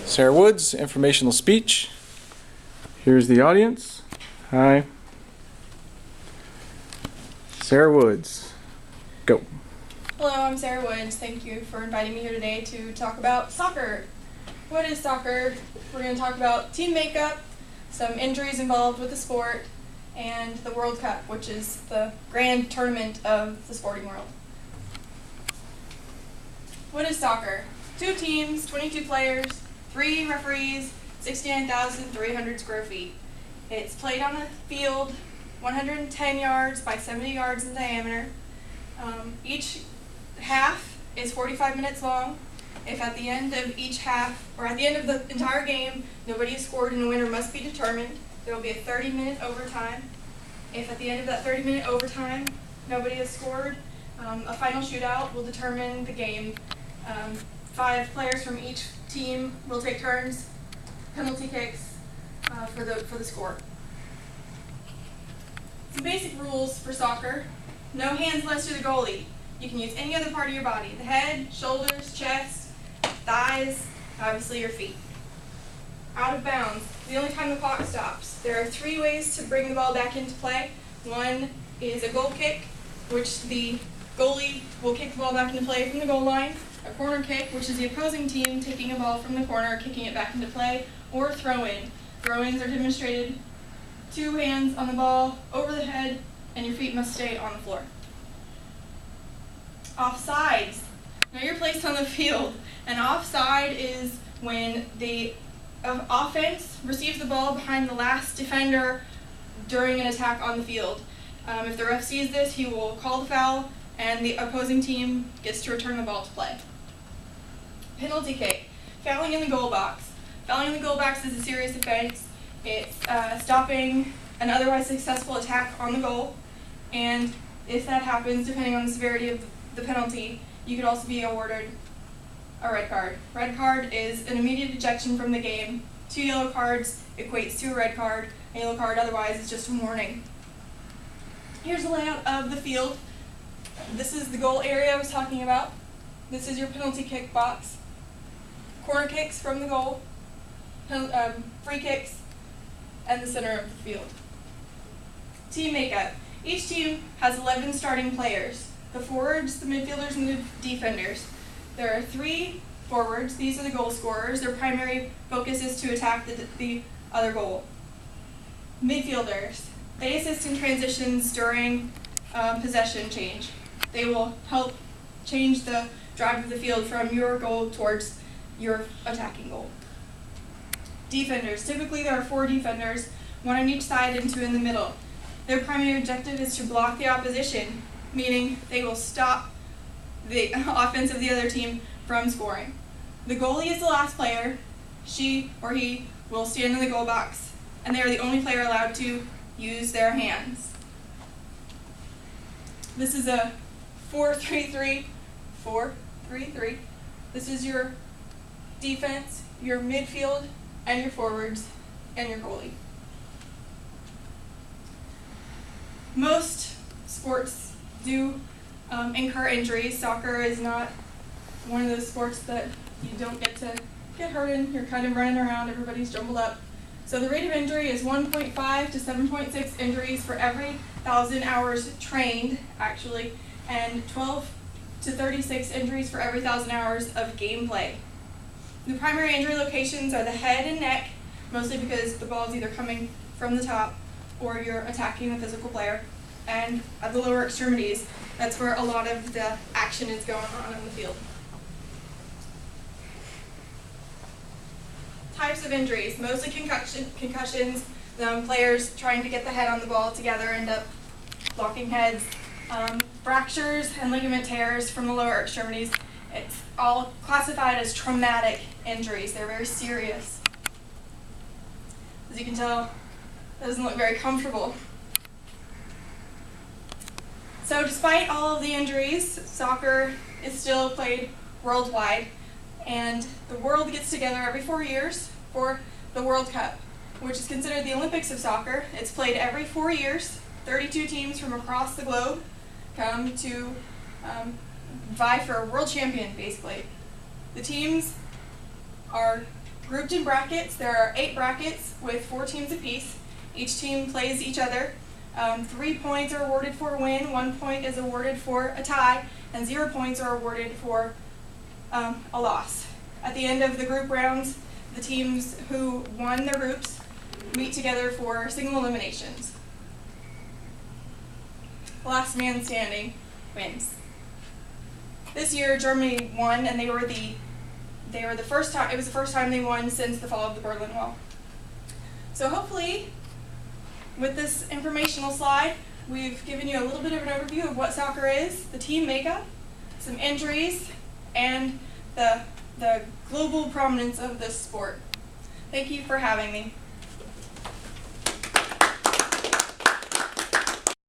Sarah Woods, informational speech. Here's the audience. Hi. Sarah Woods. Go. Hello, I'm Sarah Woods. Thank you for inviting me here today to talk about soccer. What is soccer? We're going to talk about team makeup, some injuries involved with the sport, and the World Cup, which is the grand tournament of the sporting world. What is soccer? 2 teams, 22 players, 3 referees, 69,300 square feet. It's played on a field 110 yards by 70 yards in diameter. Each half is 45 minutes long. If at the end of each half, or at the end of the entire game, nobody has scored and the winner must be determined, there will be a 30-minute overtime. If at the end of that 30-minute overtime nobody has scored, a final shootout will determine the game. 5 players from each team will take turns, penalty kicks for the score. Some basic rules for soccer: no hands unless you're the goalie. You can use any other part of your body: the head, shoulders, chest, thighs, obviously your feet. Out of bounds, the only time the clock stops. There are 3 ways to bring the ball back into play. One is a goal kick, which the goalie will kick the ball back into play from the goal line. A corner kick, which is the opposing team taking a ball from the corner, kicking it back into play. Or throw-in. Throw-ins are demonstrated: 2 hands on the ball, over the head, and your feet must stay on the floor. Offsides. Know your place on the field. An offside is when the offense receives the ball behind the last defender during an attack on the field. If the ref sees this, he will call the foul, and the opposing team gets to return the ball to play. Penalty kick. Fouling in the goal box. Fouling in the goal box is a serious offense. It's stopping an otherwise successful attack on the goal, and if that happens, depending on the severity of the penalty, you could also be awarded a red card. Red card is an immediate ejection from the game. 2 yellow cards equates to a red card. A yellow card otherwise is just a warning. Here's the layout of the field. This is the goal area I was talking about. This is your penalty kick box. Corner kicks from the goal, free kicks, and the center of the field. Team makeup. Each team has 11 starting players: the forwards, the midfielders, and the defenders. There are 3 forwards. These are the goal scorers. Their primary focus is to attack the other goal. Midfielders. They assist in transitions during possession change. They will help change the drive of the field from your goal towards your attacking goal. Defenders. Typically there are 4 defenders, 1 on each side and 2 in the middle. Their primary objective is to block the opposition, meaning they will stop the offense of the other team from scoring. The goalie is the last player. She or he will stand in the goal box, and they are the only player allowed to use their hands. This is a 4-3-3. 4-3-3. This is your defense, your midfield, and your forwards, and your goalie. Most sports do incur injuries. Soccer is not one of those sports that you don't get to get hurt in. You're kind of running around, everybody's jumbled up. So the rate of injury is 1.5 to 7.6 injuries for every 1,000 hours trained, actually, and 12 to 36 injuries for every 1,000 hours of gameplay. The primary injury locations are the head and neck, mostly because the ball is either coming from the top or you're attacking the physical player. And at the lower extremities, that's where a lot of the action is going on in the field. Types of injuries: mostly concussions. Players trying to get the head on the ball together end up locking heads. Fractures and ligament tears from the lower extremities. It's all classified as traumatic injuries. They're very serious. As you can tell, it doesn't look very comfortable. So despite all of the injuries, soccer is still played worldwide, and the world gets together every 4 years for the World Cup, which is considered the Olympics of soccer. It's played every 4 years. 32 teams from across the globe come to vie for a world champion, basically. The teams are grouped in brackets. There are 8 brackets with 4 teams apiece. Each team plays each other. 3 points are awarded for a win, 1 point is awarded for a tie, and 0 points are awarded for a loss. At the end of the group rounds, the teams who won their groups meet together for single eliminations. Last man standing wins. This year, Germany won, and they were the first time. It was the first time they won since the fall of the Berlin Wall. So hopefully, with this informational slide, we've given you a little bit of an overview of what soccer is, the team makeup, some injuries, and the global prominence of this sport. Thank you for having me.